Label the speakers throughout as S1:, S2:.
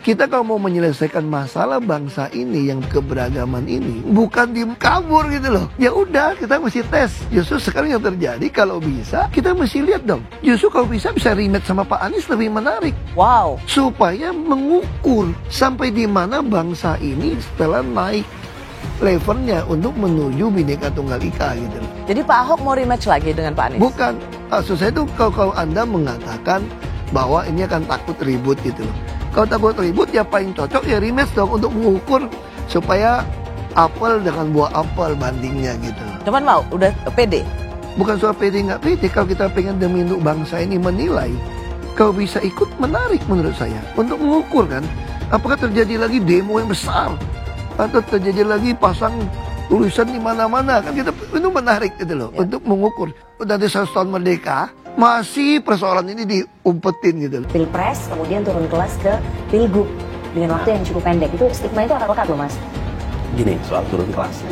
S1: Kita kalau mau menyelesaikan masalah bangsa ini yang keberagaman ini, bukan diem kabur gitu loh. Ya udah, kita mesti tes. Justru sekarang yang terjadi, kalau bisa kita mesti lihat dong. Justru kalau bisa rematch sama Pak Anies lebih menarik.
S2: Wow.
S1: Supaya mengukur sampai di mana bangsa ini setelah naik levelnya untuk menuju Bhinneka Tunggal Ika gitu loh.
S2: Jadi Pak Ahok mau rematch lagi dengan Pak Anies?
S1: Bukan. Maksud saya itu kalau Anda mengatakan bahwa ini akan takut ribut gitu loh. Kalau takut ribut ya paling cocok ya rematch dong untuk mengukur supaya apel dengan buah apel bandingnya gitu.
S2: Cuman mau, udah pede?
S1: Bukan soal pede nggak pede, kalau kita pengen demi untuk bangsa ini menilai, kalau bisa ikut menarik menurut saya untuk mengukur kan, apakah terjadi lagi demo yang besar atau terjadi lagi pasang tulisan di mana-mana kan, kita itu menarik gitu loh ya. Untuk mengukur. Udah di 100 tahun merdeka masih persoalan ini diumpetin gitu loh.
S3: Pilpres kemudian turun kelas ke Pilgub dengan waktu yang cukup pendek, itu stigma itu akan lekat loh Mas.
S4: Gini, soal turun kelas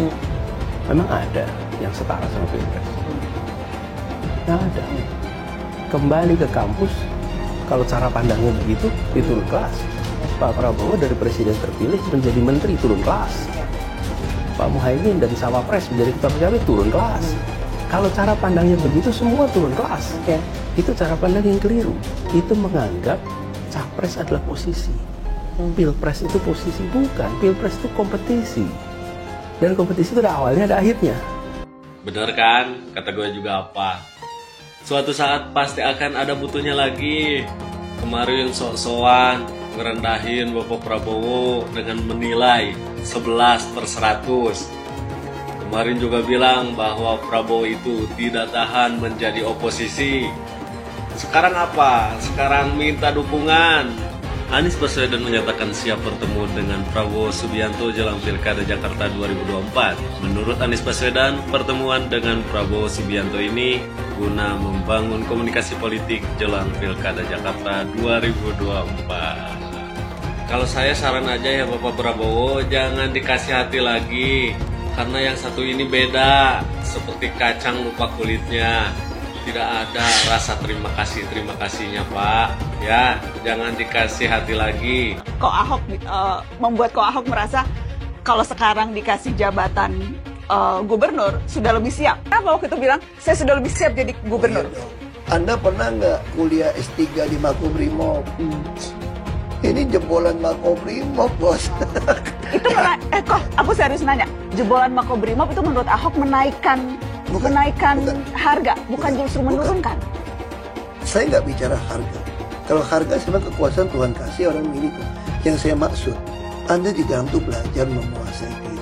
S4: memang ada yang setara sama Pilpres. Nggak ada. Kembali ke kampus, kalau cara pandangnya begitu, diturun kelas. Pak Prabowo dari presiden terpilih menjadi menteri turun kelas. Pak Muhaimin dari Cawapres menjadi ketua PKB turun kelas. Kalau cara pandangnya begitu, semua turun kelas. Itu cara pandang yang keliru. Itu menganggap capres adalah posisi. Pilpres itu posisi, bukan. Pilpres itu kompetisi. Dan kompetisi itu ada awalnya, ada akhirnya.
S5: Bener kan? Kata gue juga apa? Suatu saat pasti akan ada butuhnya lagi. Kemarin sok-sokan ngerendahin Bapak Prabowo dengan menilai 11/100. Kemarin juga bilang bahwa Prabowo itu tidak tahan menjadi oposisi. Sekarang apa? Sekarang minta dukungan. Anies Baswedan menyatakan siap bertemu dengan Prabowo Subianto jelang Pilkada Jakarta 2024. Menurut Anies Baswedan, pertemuan dengan Prabowo Subianto ini guna membangun komunikasi politik jelang Pilkada Jakarta 2024. Kalau saya saran aja ya Bapak Prabowo, jangan dikasih hati lagi. Karena yang satu ini beda, seperti kacang lupa kulitnya. Tidak ada rasa terima kasihnya Pak. Ya, jangan dikasih hati lagi.
S6: Kok Ahok membuat Kok Ahok merasa kalau sekarang dikasih jabatan gubernur sudah lebih siap. Kenapa waktu itu bilang saya sudah lebih siap jadi gubernur?
S1: Anda pernah nggak kuliah S3 di Makobrimob? Ini jebolan Makobrimob, bos.
S6: Itu kok aku serius nanya, jebolan Makobrimob itu menurut Ahok menaikkan harga, bukan justru menurunkan.
S1: Saya nggak bicara harga. Kalau harga sebenarnya kekuasaan Tuhan kasih orang miliki. Yang saya maksud, Anda di dalam itu belajar menguasai diri.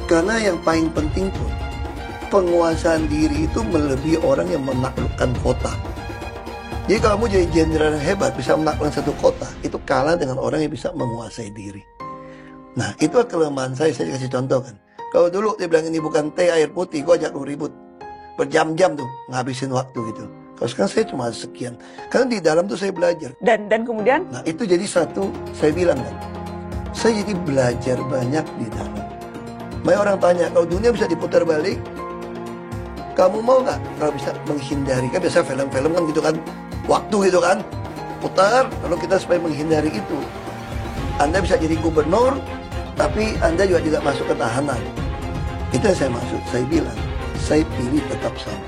S1: Karena yang paling penting pun, penguasaan diri itu melebihi orang yang menaklukkan kota. Jadi kalau kamu jadi jenderal yang hebat, bisa menaklukkan satu kota, itu kalah dengan orang yang bisa menguasai diri. Nah, itu kelemahan saya kasih contoh kan. Kalau dulu dia bilang ini bukan teh air putih, gue ajak lu ribut. Berjam-jam tuh, ngabisin waktu gitu. Kalau sekarang saya cuma sekian. Karena di dalam tuh saya belajar.
S6: Dan kemudian?
S1: Nah, itu jadi satu, saya bilang kan. Saya jadi belajar banyak di dalam. Banyak orang tanya, kalau dunia bisa diputar balik, kamu mau nggak kalau bisa menghindari? Kan biasa film-film kan gitu kan. Waktu gitu kan. Putar, lalu kita supaya menghindari itu. Anda bisa jadi gubernur, tapi Anda juga tidak masuk ke tahanan. Itu yang saya maksud. Saya bilang, saya pilih tetap sama.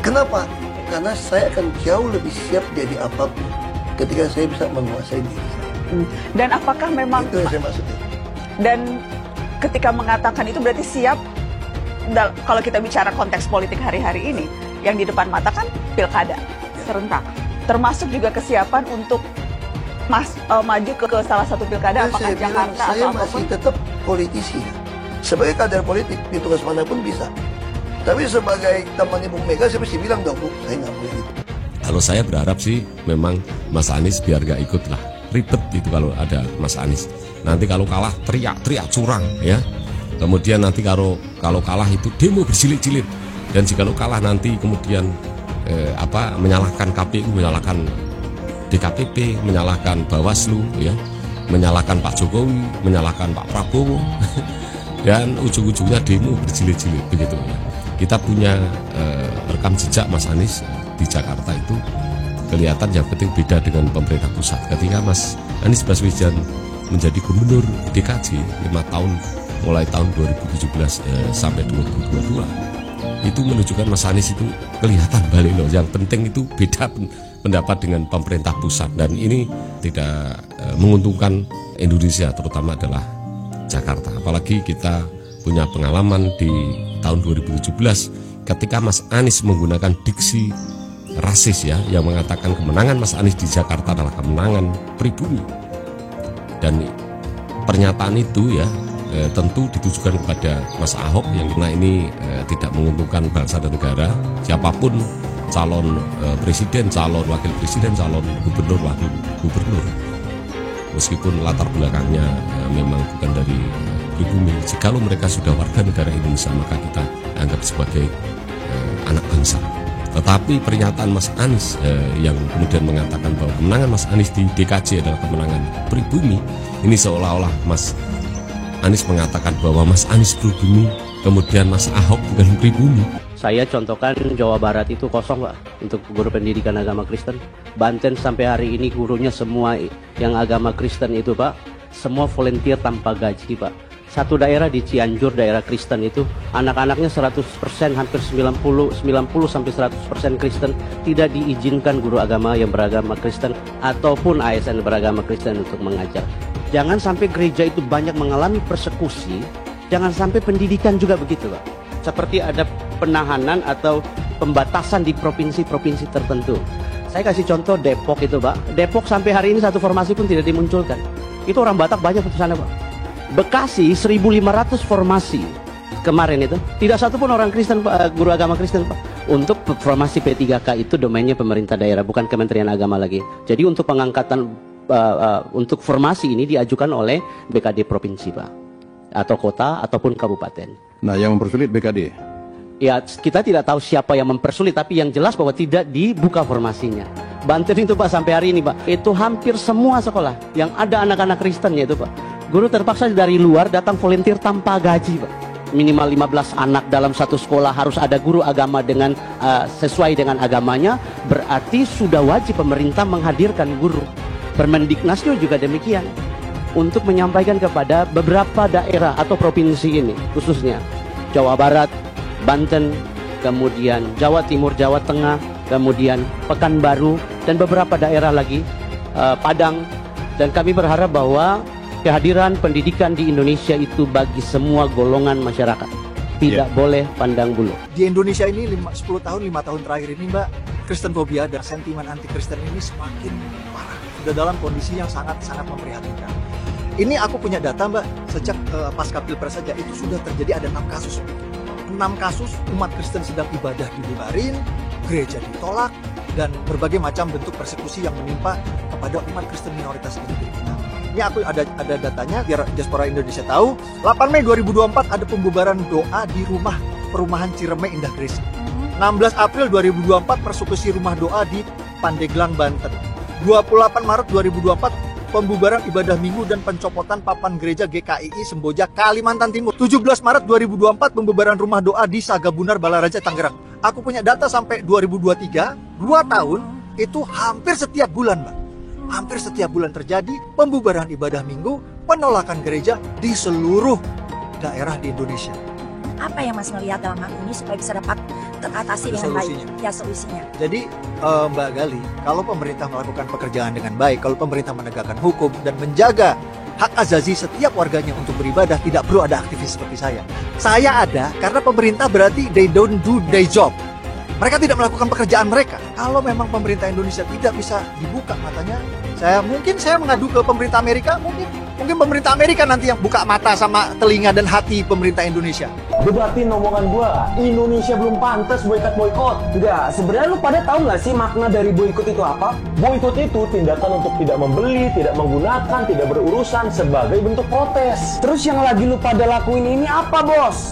S1: Kenapa? Karena saya akan jauh lebih siap jadi apapun ketika saya bisa menguasai diri saya.
S6: Dan apakah memang...
S1: Itu yang saya maksudnya.
S6: Dan ketika mengatakan itu berarti siap, kalau kita bicara konteks politik hari-hari ini, yang di depan mata kan pilkada serentak. Termasuk juga kesiapan untuk maju ke salah satu pilkada, apakah Jakarta atau apapun. Saya masih tetap politisi. Sebagai kader politik, di tugas manapun bisa. Tapi sebagai teman Ibu Mega, saya mesti bilang dong, Bu, saya nggak boleh gitu.
S7: Kalau saya berharap sih, memang Mas Anies biar gak ikut lah. Ribet gitu kalau ada Mas Anies. Nanti kalau kalah, teriak-teriak curang, ya. Kemudian nanti kalau kalah itu demo berjilid-jilid. Dan jika kalah nanti kemudian menyalahkan KPU, menyalahkan DKPP, menyalahkan Bawaslu, ya, menyalahkan Pak Jokowi, menyalahkan Pak Prabowo, dan ujung-ujungnya demo berjilid-jilid begitu. Ya. Kita punya rekam jejak Mas Anies di Jakarta itu kelihatan yang penting beda dengan pemerintah pusat. Ketika Mas Anies Baswedan menjadi gubernur DKJ 5 tahun mulai tahun 2017 sampai 2022, itu menunjukkan Mas Anies itu kelihatan balik loh. Yang penting itu beda pendapat dengan pemerintah pusat, dan ini tidak menguntungkan Indonesia, terutama adalah Jakarta. Apalagi kita punya pengalaman di tahun 2017 ketika Mas Anies menggunakan diksi rasis ya, yang mengatakan kemenangan Mas Anies di Jakarta adalah kemenangan pribumi. Dan pernyataan itu ya tentu ditujukan kepada Mas Ahok yang karena ini tidak menguntungkan bangsa dan negara. Siapapun calon presiden, calon wakil presiden, calon gubernur, wakil gubernur, meskipun latar belakangnya memang bukan dari pribumi, jikalau mereka sudah warga negara Indonesia maka kita anggap sebagai anak bangsa. Tetapi pernyataan Mas Anies yang kemudian mengatakan bahwa kemenangan Mas Anies di DKJ adalah kemenangan pribumi, ini seolah-olah Mas Anies mengatakan bahwa Mas Anies pribumi, kemudian Mas Ahok bukan pribumi.
S8: Saya contohkan Jawa Barat itu kosong Pak untuk guru pendidikan agama Kristen. Banten sampai hari ini gurunya semua yang agama Kristen itu Pak, semua volunteer tanpa gaji Pak. Satu daerah di Cianjur, daerah Kristen itu anak-anaknya 100%, hampir 90 sampai 100% Kristen. Tidak diizinkan guru agama yang beragama Kristen ataupun ASN beragama Kristen untuk mengajar. Jangan sampai gereja itu banyak mengalami persekusi, jangan sampai pendidikan juga begitu Pak. Seperti ada penahanan atau pembatasan di provinsi-provinsi tertentu. Saya kasih contoh Depok itu Pak. Depok sampai hari ini satu formasi pun tidak dimunculkan. Itu orang Batak banyak di sana Pak. Bekasi 1.500 formasi kemarin itu. Tidak satu pun orang Kristen Pak, guru agama Kristen Pak. Untuk formasi P3K itu domainnya pemerintah daerah, bukan Kementerian Agama lagi. Jadi untuk pengangkatan untuk formasi ini diajukan oleh BKD provinsi Pak, atau kota ataupun kabupaten.
S9: Nah, yang mempersulit BKD?
S8: Ya, kita tidak tahu siapa yang mempersulit, tapi yang jelas bahwa tidak dibuka formasinya. Banten itu Pak sampai hari ini Pak, itu hampir semua sekolah yang ada anak-anak Kristennya itu Pak, guru terpaksa dari luar datang volunteer tanpa gaji Pak. Minimal 15 anak dalam satu sekolah harus ada guru agama dengan sesuai dengan agamanya, berarti sudah wajib pemerintah menghadirkan guru. Permendiknasnya juga demikian, untuk menyampaikan kepada beberapa daerah atau provinsi ini, khususnya Jawa Barat, Banten, kemudian Jawa Timur, Jawa Tengah, kemudian Pekanbaru, dan beberapa daerah lagi, Padang. Dan kami berharap bahwa kehadiran pendidikan di Indonesia itu bagi semua golongan masyarakat, tidak boleh pandang bulu.
S10: Di Indonesia ini 10 tahun, 5 tahun terakhir ini Mbak, Kristenfobia dan sentimen anti-Kristen ini semakin parah. Sudah dalam kondisi yang sangat-sangat memprihatinkan. Ini aku punya data Mbak, sejak pasca Pilpres saja itu sudah terjadi ada 6 kasus. 6 kasus umat Kristen sedang ibadah dibubarin, gereja ditolak, dan berbagai macam bentuk persekusi yang menimpa kepada umat Kristen minoritas di negeri kita. Ini aku ada datanya biar diaspora Indonesia tahu. 8 Mei 2024 ada pembubaran doa di rumah perumahan Cireme Indah Grace. 16 April 2024 persekusi rumah doa di Pandeglang, Banten. 28 Maret 2024 pembubaran ibadah minggu dan pencopotan papan gereja GKII Semboja, Kalimantan Timur. 17 Maret 2024 pembubaran rumah doa di Sagabunar, Balaraja, Tangerang. Aku punya data sampai 2023, 2 tahun itu hampir setiap bulan Mbak. Hampir setiap bulan terjadi pembubaran ibadah minggu, penolakan gereja di seluruh daerah di Indonesia.
S11: Apa yang Mas melihat dalam hal ini supaya bisa dapat teratasi dengan baik? Ya, solusinya.
S10: Jadi Mbak Gali, kalau pemerintah melakukan pekerjaan dengan baik, kalau pemerintah menegakkan hukum dan menjaga hak azazi setiap warganya untuk beribadah, tidak perlu ada aktivis seperti saya. Saya ada karena pemerintah berarti they don't do their job. Mereka tidak melakukan pekerjaan mereka. Kalau memang pemerintah Indonesia tidak bisa dibuka matanya, mungkin saya mengadu ke pemerintah Amerika, mungkin pemerintah Amerika nanti yang buka mata sama telinga dan hati pemerintah Indonesia.
S12: Debatin omongan gua, Indonesia belum pantas boikot. Enggak, sebenarnya lu pada tahu nggak sih makna dari boikot itu apa? Boikot itu tindakan untuk tidak membeli, tidak menggunakan, tidak berurusan sebagai bentuk protes. Terus yang lagi lu pada lakuin ini apa, Bos?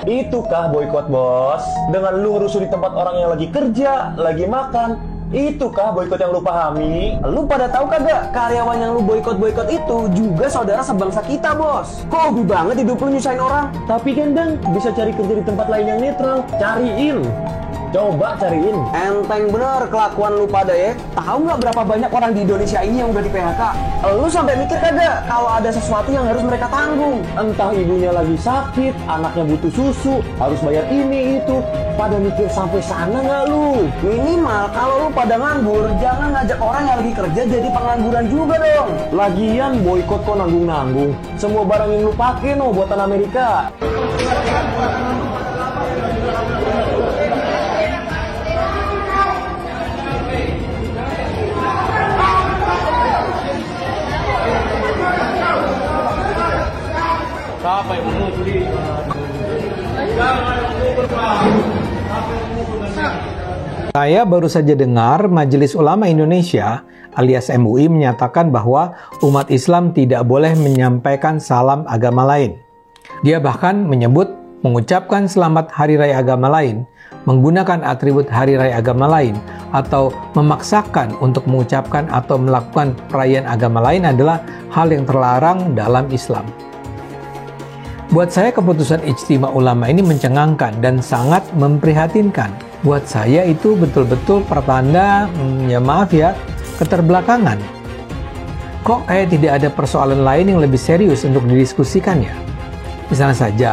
S12: Itukah boikot, Bos? Dengan lu ngerusuh di tempat orang yang lagi kerja, lagi makan, Itu kah boikot yang lu pahami? Lu pada tahu kagak karyawan yang lu boikot itu juga saudara sebangsa kita, bos. Kok hobi banget hidup lu nyusahin orang? Tapi kan Bang, bisa cari kerja di tempat lain yang netral. Cariin. Coba cariin. Enteng bener kelakuan lu pada ya. Tahu nggak berapa banyak orang di Indonesia ini yang udah di PHK? Lu sampai mikir kagak kalau ada sesuatu yang harus mereka tanggung? Entah ibunya lagi sakit, anaknya butuh susu, harus bayar ini itu. Pada mikir sampai sana nggak lu? Minimal kalau lu pada nganggur, jangan ngajak orang yang lagi kerja jadi pengangguran juga dong. Lagian boikot kok nanggung-nanggung. Semua barang yang lu pakai no buatan Amerika.
S13: Saya baru saja dengar Majelis Ulama Indonesia alias MUI menyatakan bahwa umat Islam tidak boleh menyampaikan salam agama lain. Dia bahkan menyebut mengucapkan selamat hari raya agama lain, menggunakan atribut hari raya agama lain, atau memaksakan untuk mengucapkan atau melakukan perayaan agama lain adalah hal yang terlarang dalam Islam. Buat saya keputusan Ijtima Ulama ini mencengangkan dan sangat memprihatinkan. Buat saya itu betul-betul pertanda, ya maaf ya, keterbelakangan. Kok kayak tidak ada persoalan lain yang lebih serius untuk didiskusikan ya? Misalnya saja,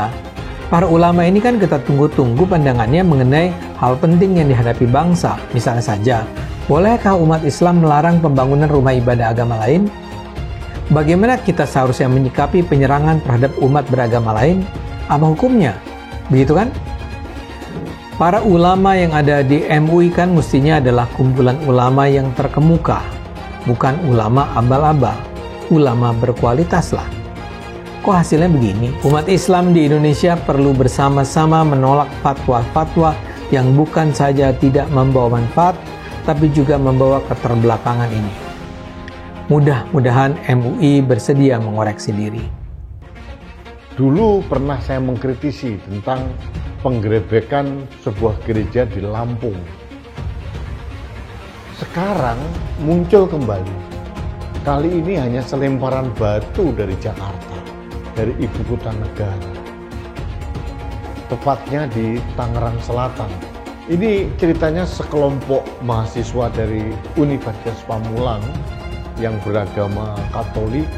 S13: para ulama ini kan kita tunggu-tunggu pandangannya mengenai hal penting yang dihadapi bangsa. Misalnya saja, bolehkah umat Islam melarang pembangunan rumah ibadah agama lain? Bagaimana kita seharusnya menyikapi penyerangan terhadap umat beragama lain? Apa hukumnya? Begitu kan? Para ulama yang ada di MUI kan mestinya adalah kumpulan ulama yang terkemuka, bukan ulama abal-abal, ulama berkualitas lah. Kok hasilnya begini? Umat Islam di Indonesia perlu bersama-sama menolak fatwa-fatwa yang bukan saja tidak membawa manfaat, tapi juga membawa keterbelakangan ini. Mudah-mudahan MUI bersedia mengoreksi diri.
S14: Dulu pernah saya mengkritisi tentang penggerebekan sebuah gereja di Lampung. Sekarang muncul kembali. Kali ini hanya selemparan batu dari Jakarta, dari ibu kota negara. Tepatnya di Tangerang Selatan. Ini ceritanya sekelompok mahasiswa dari Universitas Pamulang yang beragama Katolik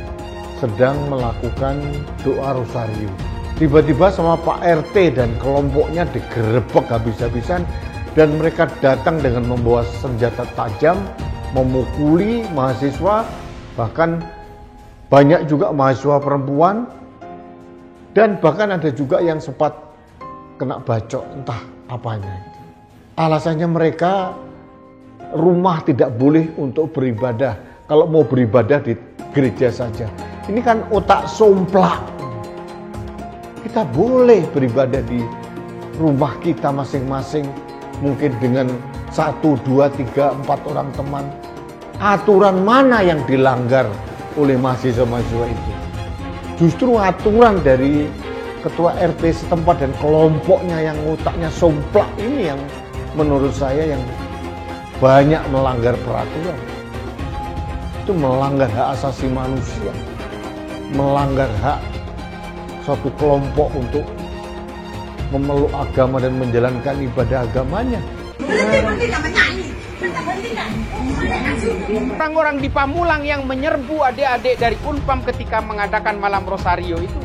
S14: sedang melakukan doa rosario. Tiba-tiba sama Pak RT dan kelompoknya digerebek habis-habisan dan mereka datang dengan membawa senjata tajam, memukuli mahasiswa, bahkan banyak juga mahasiswa perempuan dan bahkan ada juga yang sempat kena bacok, entah apanya. Alasannya mereka rumah tidak boleh untuk beribadah, kalau mau beribadah di gereja saja. Ini kan otak somplak. Kita boleh beribadah di rumah kita masing-masing, mungkin dengan 1, 2, 3, 4 orang teman. Aturan mana yang dilanggar oleh mahasiswa-mahasiswa itu? Justru aturan dari ketua RT setempat dan kelompoknya yang otaknya somplak ini yang menurut saya yang banyak melanggar peraturan. Itu melanggar hak asasi manusia, melanggar hak suatu kelompok untuk memeluk agama dan menjalankan ibadah agamanya.
S15: Orang-orang di Pamulang yang menyerbu adik-adik dari Unpam ketika mengadakan malam rosario itu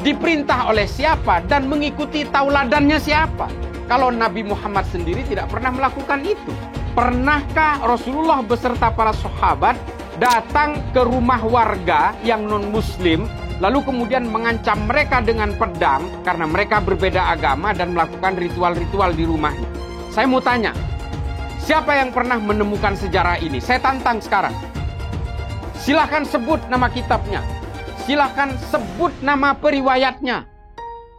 S15: diperintah oleh siapa dan mengikuti tauladannya siapa? Kalau Nabi Muhammad sendiri tidak pernah melakukan itu. Pernahkah Rasulullah beserta para sahabat datang ke rumah warga yang non-muslim lalu kemudian mengancam mereka dengan pedang karena mereka berbeda agama dan melakukan ritual-ritual di rumahnya? Saya mau tanya, siapa yang pernah menemukan sejarah ini? Saya tantang sekarang. Silahkan sebut nama kitabnya. Silahkan sebut nama periwayatnya.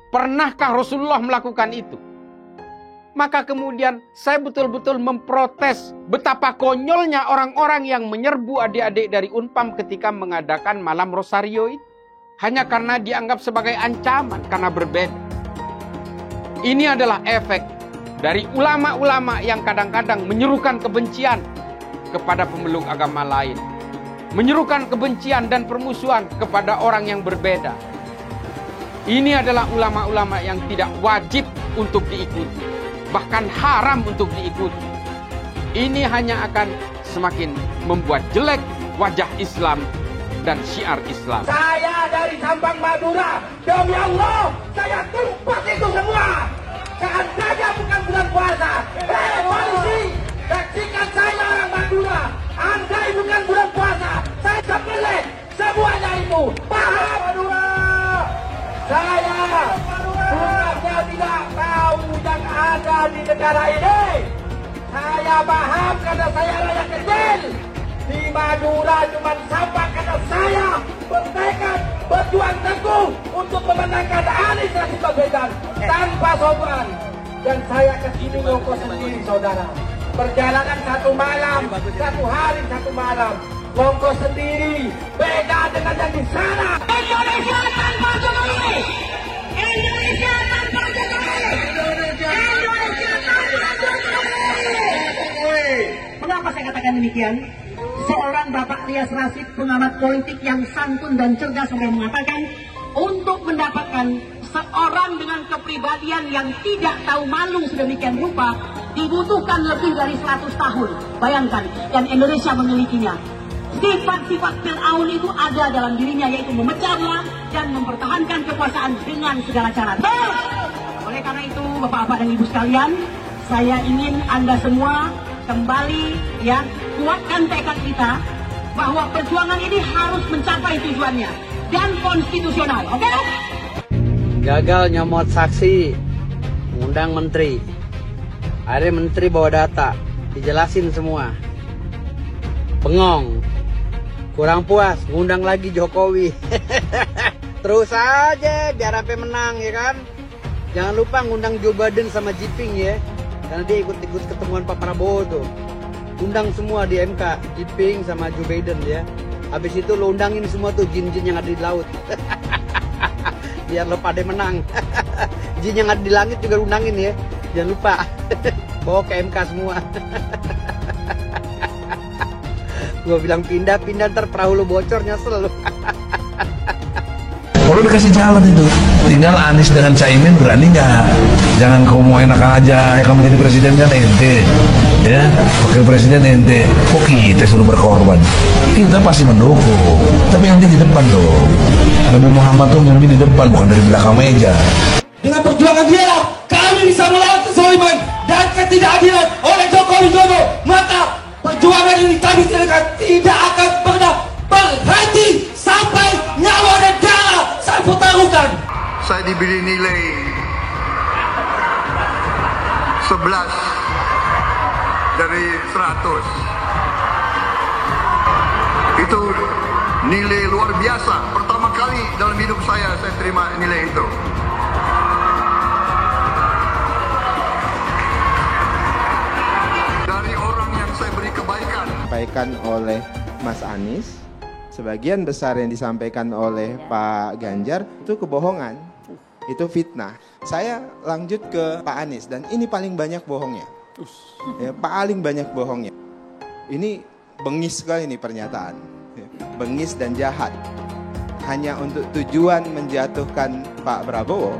S15: Pernahkah Rasulullah melakukan itu? Maka kemudian saya betul-betul memprotes betapa konyolnya orang-orang yang menyerbu adik-adik dari Unpam ketika mengadakan malam rosario itu. Hanya karena dianggap sebagai ancaman, karena berbeda. Ini adalah efek dari ulama-ulama yang kadang-kadang menyerukan kebencian kepada pemeluk agama lain, menyerukan kebencian dan permusuhan kepada orang yang berbeda. Ini adalah ulama-ulama yang tidak wajib untuk diikuti, bahkan haram untuk diikuti. Ini hanya akan semakin membuat jelek wajah Islam dan syiar Islam.
S16: Saya dari Sampang Madura, demi Allah, saya tumpas itu semua. Seandainya bukan bulan puasa, polisi, saksikan saya orang Madura. Andai bukan bulan puasa, saya sembelih semuanya itu. Paham Madura? Saya bukannya tidak tahu yang ada di negara ini. Saya paham karena saya rakyat kecil. Di Madura cuma sampai karena saya bertekad berjuang teguh untuk memenangkan Anies Rashid Baswedan tanpa sombongan. Dan saya kesini ngongkos sendiri, saudara. Perjalanan 1 malam, 1 hari 1 malam. Ngongkos sendiri, beda dengan yang di sana. Indonesia tanpa Jokowi. Indonesia tanpa Jokowi. Indonesia tanpa Jokowi.
S11: Mengapa saya katakan demikian? Seorang Bapak Rias Rasyid, pengamat politik yang santun dan cerdas, sampai mengatakan untuk mendapatkan seorang dengan kepribadian yang tidak tahu malu sedemikian rupa dibutuhkan lebih dari 100 tahun. Bayangkan, dan Indonesia memilikinya. Sifat-sifat Fir'aun itu ada dalam dirinya, yaitu memecah belah dan mempertahankan kekuasaan dengan segala cara. Oleh karena itu, Bapak-bapak dan Ibu sekalian, saya ingin Anda semua kembali kuatkan tekad kita bahwa perjuangan ini harus mencapai tujuannya dan konstitusional. Oke?
S8: Gagal nyomot saksi, ngundang menteri. Akhirnya menteri bawa data, dijelasin semua. Bengong, kurang puas, ngundang lagi Jokowi. Terus aja biar sampai menang, ya kan? Jangan lupa ngundang Joe Biden sama Jinping ya, karena dia ikut ketemuan Pak Prabowo tuh. Undang semua di MK, Jinping sama Joe Biden ya. Habis itu lo undangin semua tuh jin-jin yang ada di laut. Biar lo pada menang. Jin yang ada di langit juga undangin ya. Jangan lupa. Bawa ke MK semua. Gua bilang pindah-pindah, ntar perahu lo bocor, nyesel lo.
S17: Kalau dikasih jalan itu, tinggal Anies dengan Caimin berani nggak? Jangan kamu mau enak aja, kamu jadi presiden kan ente, ya, wakil presiden ente. Kok kita suruh berkorban? Kita pasti mendukung, tapi nanti di depan dong. Nabi Muhammad tuh nyermin di depan, bukan dari belakang meja.
S16: Dengan perjuangan dia, kami bisa melawan kezaliman dan ketidakadilan oleh Jokowi Dodo. Maka perjuangan ini kami tidak akan pernah berhenti sampai nyawa dan darah saya pertaruhkan.
S18: Saya diberi nilai 11 dari 100. Itu nilai luar biasa. Pertama kali dalam hidup saya terima nilai itu. Dari orang yang saya beri kebaikan.
S19: Disampaikan oleh Mas Anies, sebagian besar yang disampaikan oleh Pak Ganjar itu kebohongan, itu fitnah. Saya lanjut ke Pak Anies, dan ini paling banyak bohongnya. Ya, paling banyak bohongnya. Ini bengis sekali nih pernyataan, bengis dan jahat. Hanya untuk tujuan menjatuhkan Pak Prabowo,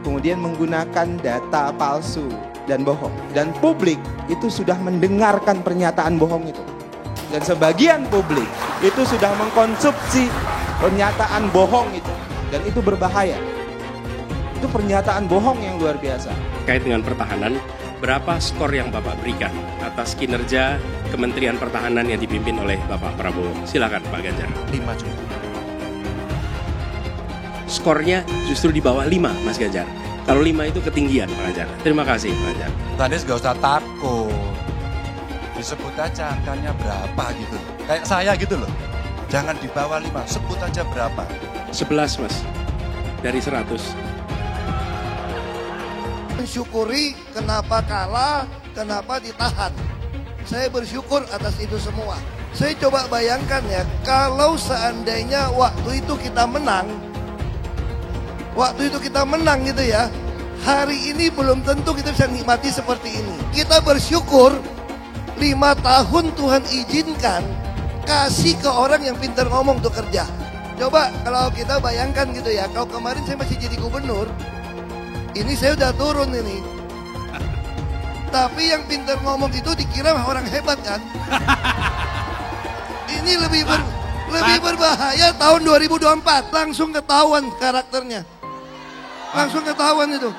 S19: kemudian menggunakan data palsu dan bohong. Dan publik itu sudah mendengarkan pernyataan bohong itu. Dan sebagian publik itu sudah mengkonsumsi pernyataan bohong itu. Dan itu berbahaya. Itu pernyataan bohong yang luar biasa.
S4: Terkait dengan pertahanan, berapa skor yang Bapak berikan atas kinerja Kementerian Pertahanan yang dipimpin oleh Bapak Prabowo? Silakan Pak Ganjar.
S17: 5 cukup.
S4: Skornya justru di bawah 5, Mas Ganjar. Kalau 5 itu ketinggian, Pak Ganjar. Terima kasih, Pak Ganjar.
S17: Tadi gak usah takut. Disebut aja angkanya berapa gitu. Kayak saya gitu loh. Jangan di bawah 5, sebut aja berapa.
S4: 11, Mas. Dari 100.
S1: Mensyukuri kenapa kalah, kenapa ditahan. Saya bersyukur atas itu semua. Saya coba bayangkan ya, kalau seandainya waktu itu kita menang gitu ya, Hari ini belum tentu kita bisa nikmati seperti ini. Kita bersyukur 5 tahun Tuhan izinkan kasih ke orang yang pintar ngomong untuk kerja. Coba kalau kita bayangkan gitu ya, kalau kemarin saya masih jadi gubernur, ini saya udah turun ini. Tapi yang pintar ngomong itu dikira orang hebat kan? Ini lebih berbahaya tahun 2024. Langsung ketahuan karakternya. Langsung ketahuan itu.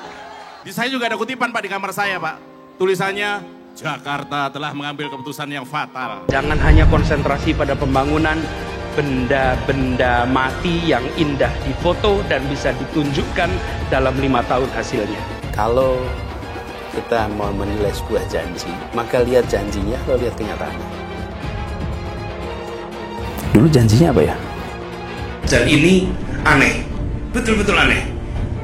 S20: Di saya juga ada kutipan Pak di kamar saya Pak. Tulisannya, Jakarta telah mengambil keputusan yang fatal.
S15: Jangan hanya konsentrasi pada pembangunan benda-benda mati yang indah difoto dan bisa ditunjukkan dalam 5 tahun hasilnya.
S4: Kalau kita mau menilai sebuah janji, maka lihat janjinya atau lihat kenyataannya. Dulu janjinya apa ya?
S21: Dan ini aneh, betul-betul aneh.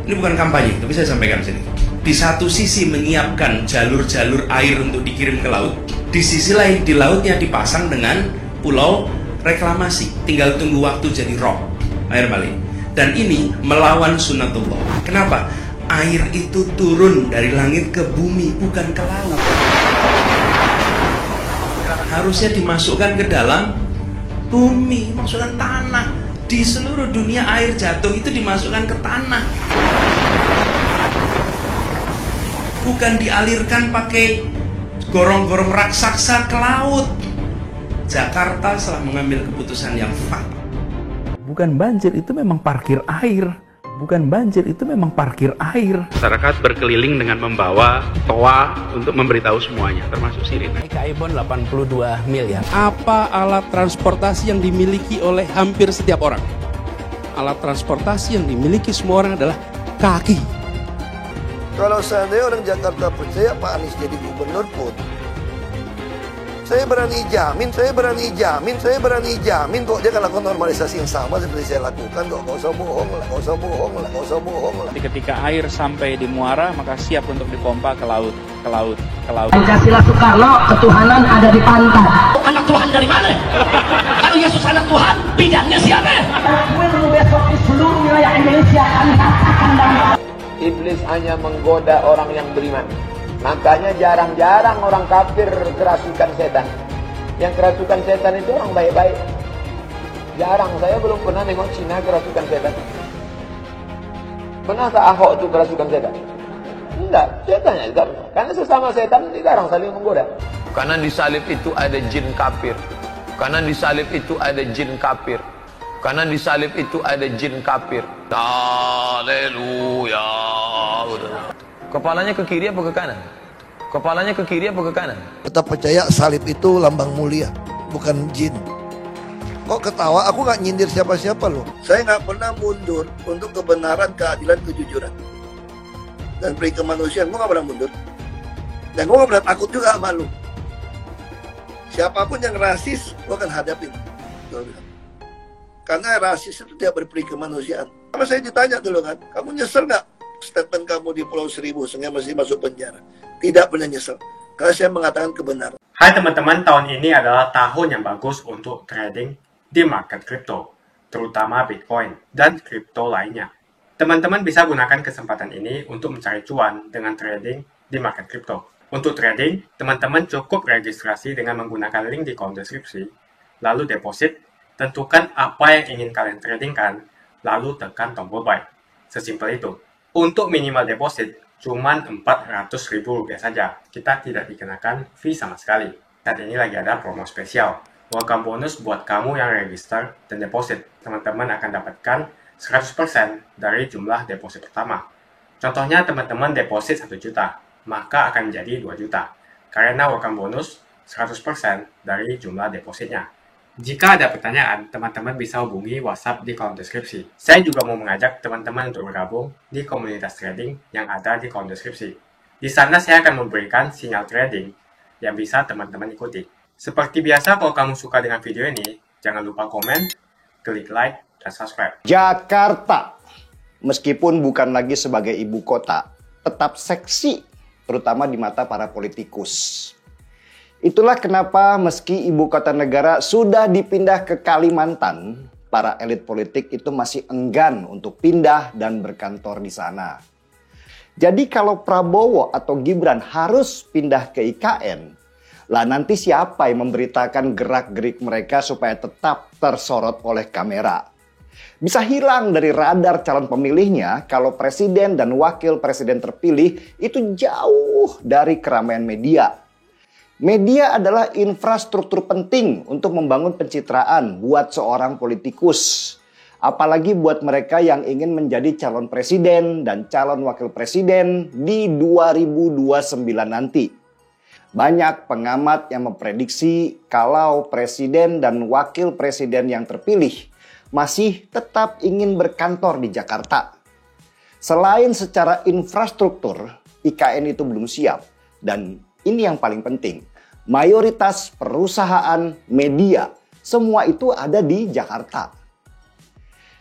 S21: Ini bukan kampanye, tapi saya sampaikan sini. Di satu sisi menyiapkan jalur-jalur air untuk dikirim ke laut, di sisi lain di lautnya dipasang dengan pulau reklamasi, tinggal tunggu waktu jadi rob, air balik. Dan ini melawan sunatullah. Kenapa? Air itu turun dari langit ke bumi, bukan ke laut. Harusnya dimasukkan ke dalam bumi, masukkan tanah. Di seluruh dunia air jatuh itu dimasukkan ke tanah. Bukan dialirkan pakai gorong-gorong raksasa ke laut. Jakarta telah mengambil keputusan yang fatal.
S4: Bukan banjir, itu memang parkir air. Bukan banjir, itu memang parkir air.
S15: Masyarakat berkeliling dengan membawa toa untuk memberitahu semuanya, termasuk sirine.
S4: Kaibon 82 miliar.
S15: Apa alat transportasi yang dimiliki oleh hampir setiap orang? Alat transportasi yang dimiliki semua orang adalah kaki.
S1: Kalau seandainya orang Jakarta percaya Pak Anies jadi gubernur pun, saya berani jamin kok dia akan lakukan normalisasi yang sama seperti saya lakukan kok. Gak usah bohong lah.
S15: Ketika air sampai di muara, maka siap untuk dipompa ke laut.
S11: Pancasila Soekarno, ketuhanan ada di pantai. Anak Tuhan dari mana? Kalau Yesus anak Tuhan, bidangnya siapa? Besok di seluruh wilayah Indonesia kami katakan dan
S22: Iblis hanya menggoda orang yang beriman. Makanya jarang-jarang orang kafir kerasukan setan. Yang kerasukan setan itu orang baik-baik. Jarang, saya belum pernah nengok Cina kerasukan setan. Pernah tak Ahok itu kerasukan setan? Enggak, setannya juga. Karena sesama setan jarang saling menggoda.
S17: Karena di salib itu ada jin kafir. Karena di salib itu ada jin kafir. Karena di salib itu ada jin kafir. Haleluya. Kepalanya ke kiri apa ke kanan? Kepalanya ke kiri apa ke kanan?
S1: Tetap percaya salib itu lambang mulia, bukan jin. Kok ketawa? Aku nggak nyindir siapa-siapa loh. Saya nggak pernah mundur untuk kebenaran, keadilan, kejujuran. Dan peri kemanusiaan, gue nggak pernah mundur. Dan gue nggak pernah takut juga sama lu. Siapapun yang rasis, gue akan hadapin. Karena rasis itu tidak berperi kemanusiaan. Sama saya ditanya dulu kan, kamu nyesel nggak statement kamu di Pulau Seribu sehingga mesti masuk penjara? Tidak pernah nyesel, karena saya mengatakan kebenaran.
S23: Hai teman-teman, tahun ini adalah tahun yang bagus untuk trading di market kripto, terutama Bitcoin dan kripto lainnya. Teman-teman bisa gunakan kesempatan ini untuk mencari cuan dengan trading di market kripto. Untuk trading, teman-teman cukup registrasi dengan menggunakan link di kolom deskripsi, lalu deposit, tentukan apa yang ingin kalian tradingkan, lalu tekan tombol buy. Sesimpel itu. Untuk minimal deposit, cuma Rp400.000 saja. Kita tidak dikenakan fee sama sekali. Saat ini lagi ada promo spesial. Welcome bonus buat kamu yang register dan deposit. Teman-teman akan dapatkan 100% dari jumlah deposit pertama. Contohnya teman-teman deposit 1 juta, maka akan menjadi 2 juta. Karena welcome bonus 100% dari jumlah depositnya. Jika ada pertanyaan, teman-teman bisa hubungi WhatsApp di kolom deskripsi. Saya juga mau mengajak teman-teman untuk bergabung di komunitas trading yang ada di kolom deskripsi. Di sana saya akan memberikan sinyal trading yang bisa teman-teman ikuti. Seperti biasa, kalau kamu suka dengan video ini, jangan lupa komen, klik like, dan subscribe.
S24: Jakarta, meskipun bukan lagi sebagai ibu kota, tetap seksi, terutama di mata para politikus. Itulah kenapa meski ibu kota negara sudah dipindah ke Kalimantan, para elit politik itu masih enggan untuk pindah dan berkantor di sana. Jadi kalau Prabowo atau Gibran harus pindah ke IKN, lah nanti siapa yang memberitakan gerak-gerik mereka supaya tetap tersorot oleh kamera? Bisa hilang dari radar calon pemilihnya kalau presiden dan wakil presiden terpilih itu jauh dari keramaian media. Media adalah infrastruktur penting untuk membangun pencitraan buat seorang politikus. Apalagi buat mereka yang ingin menjadi calon presiden dan calon wakil presiden di 2029 nanti. Banyak pengamat yang memprediksi kalau presiden dan wakil presiden yang terpilih masih tetap ingin berkantor di Jakarta. Selain secara infrastruktur, IKN itu belum siap. Dan ini yang paling penting, mayoritas perusahaan media, semua itu ada di Jakarta.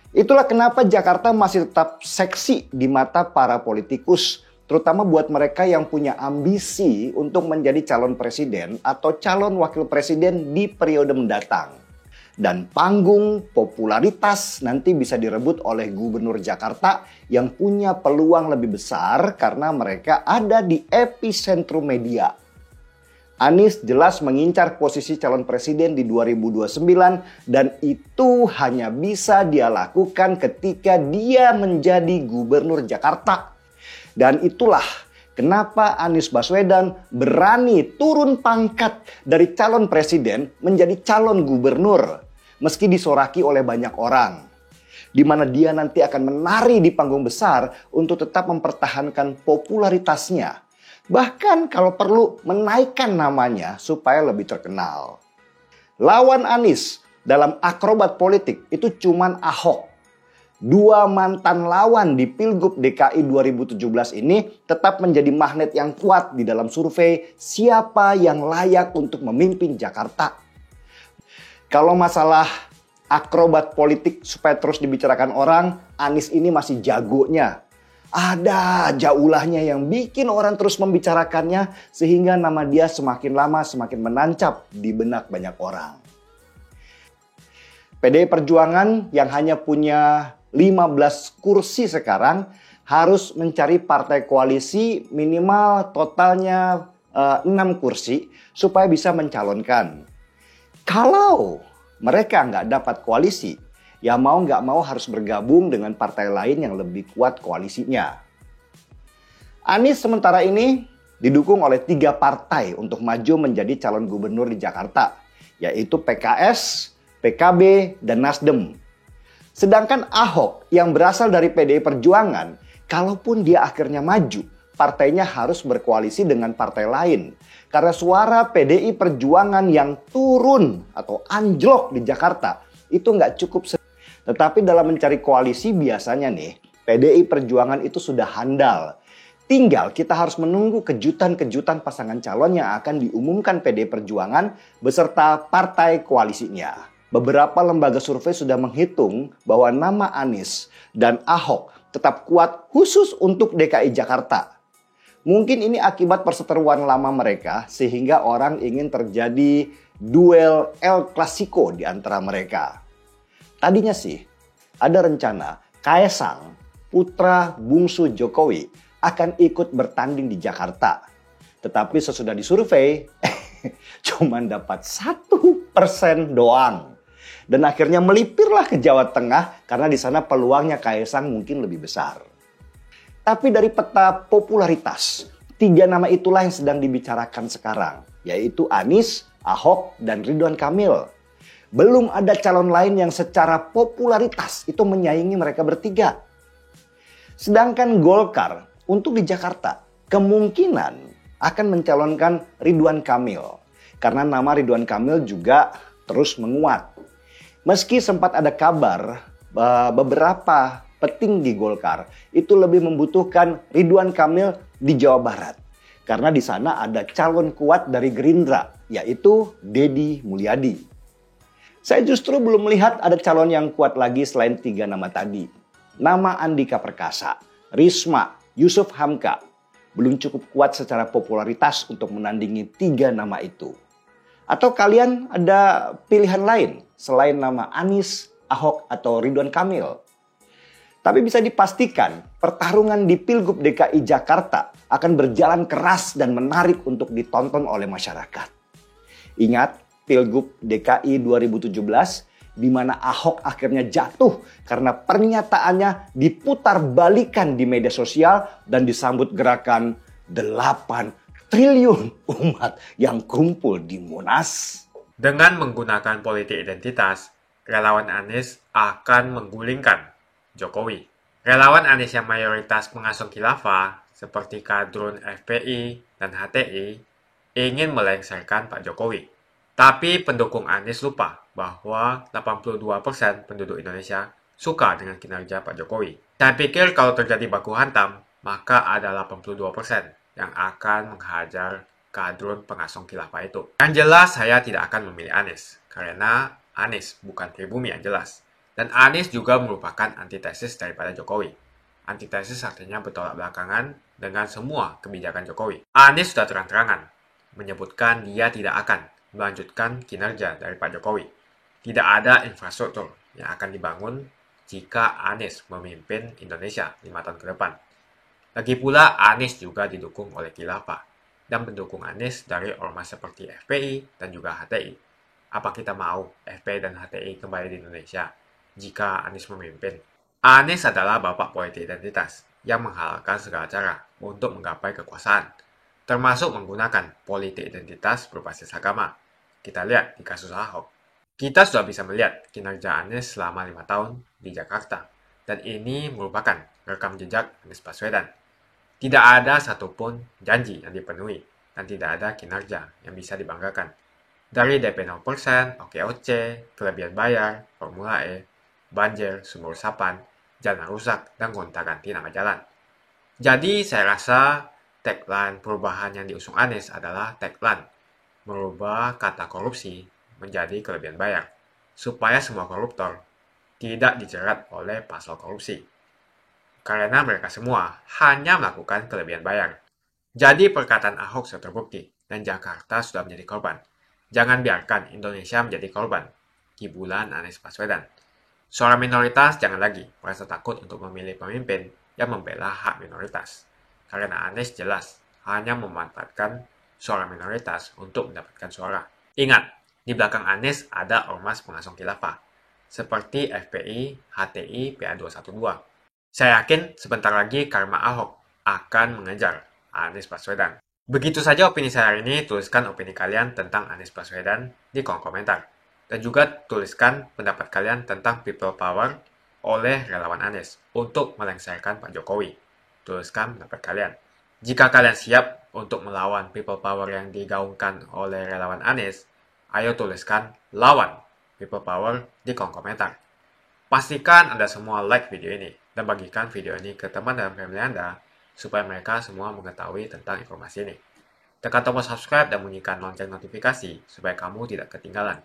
S24: Itulah kenapa Jakarta masih tetap seksi di mata para politikus, terutama buat mereka yang punya ambisi untuk menjadi calon presiden atau calon wakil presiden di periode mendatang. Dan panggung popularitas nanti bisa direbut oleh Gubernur Jakarta yang punya peluang lebih besar karena mereka ada di epicentrum media. Anies jelas mengincar posisi calon presiden di 2029 dan itu hanya bisa dia lakukan ketika dia menjadi gubernur Jakarta. Dan itulah kenapa Anies Baswedan berani turun pangkat dari calon presiden menjadi calon gubernur meski disoraki oleh banyak orang. Di mana dia nanti akan menari di panggung besar untuk tetap mempertahankan popularitasnya. Bahkan kalau perlu menaikkan namanya supaya lebih terkenal. Lawan Anies dalam akrobat politik itu cuman Ahok. Dua mantan lawan di Pilgub DKI 2017 ini tetap menjadi magnet yang kuat di dalam survei siapa yang layak untuk memimpin Jakarta. Kalau masalah akrobat politik supaya terus dibicarakan orang, Anies ini masih jagonya. Ada aja ulahnya yang bikin orang terus membicarakannya sehingga nama dia semakin lama semakin menancap di benak banyak orang. PDI Perjuangan yang hanya punya 15 kursi sekarang harus mencari partai koalisi minimal totalnya 6 kursi supaya bisa mencalonkan. Kalau mereka nggak dapat koalisi, ya mau nggak mau harus bergabung dengan partai lain yang lebih kuat koalisinya. Anies sementara ini didukung oleh 3 partai untuk maju menjadi calon gubernur di Jakarta, yaitu PKS, PKB, dan Nasdem. Sedangkan Ahok yang berasal dari PDI Perjuangan, kalaupun dia akhirnya maju, partainya harus berkoalisi dengan partai lain. Karena suara PDI Perjuangan yang turun atau anjlok di Jakarta itu nggak cukup. Tetapi dalam mencari koalisi biasanya nih, PDI Perjuangan itu sudah handal. Tinggal kita harus menunggu kejutan-kejutan pasangan calon yang akan diumumkan PDI Perjuangan beserta partai koalisinya. Beberapa lembaga survei sudah menghitung bahwa nama Anies dan Ahok tetap kuat khusus untuk DKI Jakarta. Mungkin ini akibat perseteruan lama mereka sehingga orang ingin terjadi duel El Clasico di antara mereka. Tadinya sih ada rencana Kaesang, putra bungsu Jokowi, akan ikut bertanding di Jakarta. Tetapi sesudah disurvei, cuman dapat 1% doang. Dan akhirnya melipirlah ke Jawa Tengah karena di sana peluangnya Kaesang mungkin lebih besar. Tapi dari peta popularitas, 3 nama itulah yang sedang dibicarakan sekarang, yaitu Anies, Ahok, dan Ridwan Kamil. Belum ada calon lain yang secara popularitas itu menyaingi mereka bertiga. Sedangkan Golkar untuk di Jakarta kemungkinan akan mencalonkan Ridwan Kamil. Karena nama Ridwan Kamil juga terus menguat. Meski sempat ada kabar beberapa peting di Golkar itu lebih membutuhkan Ridwan Kamil di Jawa Barat. Karena di sana ada calon kuat dari Gerindra, yaitu Deddy Mulyadi. Saya justru belum melihat ada calon yang kuat lagi selain 3 nama tadi. Nama Andika Perkasa, Risma, Yusuf Hamka belum cukup kuat secara popularitas untuk menandingi 3 nama itu. Atau kalian ada pilihan lain selain nama Anies, Ahok, atau Ridwan Kamil? Tapi bisa dipastikan, pertarungan di Pilgub DKI Jakarta akan berjalan keras dan menarik untuk ditonton oleh masyarakat. Ingat, Pilgub DKI 2017, di mana Ahok akhirnya jatuh karena pernyataannya diputar balikan di media sosial dan disambut gerakan 8 triliun umat yang kumpul di Monas.
S23: Dengan menggunakan politik identitas, relawan Anies akan menggulingkan Jokowi. Relawan Anies yang mayoritas pengusung khilafah seperti kadrun FPI dan HTI ingin melengsarkan Pak Jokowi. Tapi pendukung Anies lupa bahwa 82% penduduk Indonesia suka dengan kinerja Pak Jokowi. Saya pikir kalau terjadi baku hantam, maka ada 82% yang akan menghajar kadrun pengusung khilafah itu. Yang jelas saya tidak akan memilih Anies, karena Anies bukan pribumi yang jelas. Dan Anies juga merupakan antitesis daripada Jokowi. Antitesis artinya bertolak belakangan dengan semua kebijakan Jokowi. Anies sudah terang-terangan menyebutkan dia tidak akan melanjutkan kinerja dari Pak Jokowi. Tidak ada infrastruktur yang akan dibangun jika Anies memimpin Indonesia 5 tahun ke depan. Lagi pula Anies juga didukung oleh khilafah dan pendukung Anies dari ormas seperti FPI dan juga HTI. Apa kita mau FPI dan HTI kembali di Indonesia jika Anies memimpin? Anies adalah bapak politik identitas yang menghalalkan segala cara untuk menggapai kekuasaan, termasuk menggunakan politik identitas berbasis agama. Kita lihat di kasus Ahok. Kita sudah bisa melihat kinerja Anies selama 5 tahun di Jakarta, dan ini merupakan rekam jejak Anies Baswedan. Tidak ada satupun janji yang dipenuhi, dan tidak ada kinerja yang bisa dibanggakan. Dari DP 0%, OKOC, kelebihan bayar, Formula E, banjir, sumur resapan, jalan rusak, dan gonta-ganti nama jalan. Jadi saya rasa tagline perubahan yang diusung Anies adalah tagline merubah kata korupsi menjadi kelebihan bayar, supaya semua koruptor tidak dijerat oleh pasal korupsi. Karena mereka semua hanya melakukan kelebihan bayar. Jadi perkataan Ahok sudah terbukti, dan Jakarta sudah menjadi korban. Jangan biarkan Indonesia menjadi korban kibulan Anies Baswedan. Suara minoritas jangan lagi merasa takut untuk memilih pemimpin yang membela hak minoritas. Karena Anies jelas hanya memanfaatkan suara minoritas untuk mendapatkan suara. Ingat, di belakang Anies ada ormas pengusung khilafah, seperti FPI, HTI, PA212. Saya yakin sebentar lagi karma Ahok akan mengejar Anies Baswedan. Begitu saja opini saya hari ini. Tuliskan opini kalian tentang Anies Baswedan di kolom komentar. Dan juga tuliskan pendapat kalian tentang people power oleh relawan Anies untuk melengsarkan Pak Jokowi. Tuliskan pendapat kalian. Jika kalian siap untuk melawan people power yang digaungkan oleh relawan Anies, ayo tuliskan lawan people power di kolom komentar. Pastikan Anda semua like video ini dan bagikan video ini ke teman dan family Anda supaya mereka semua mengetahui tentang informasi ini. Tekan tombol subscribe dan bunyikan lonceng notifikasi supaya kamu tidak ketinggalan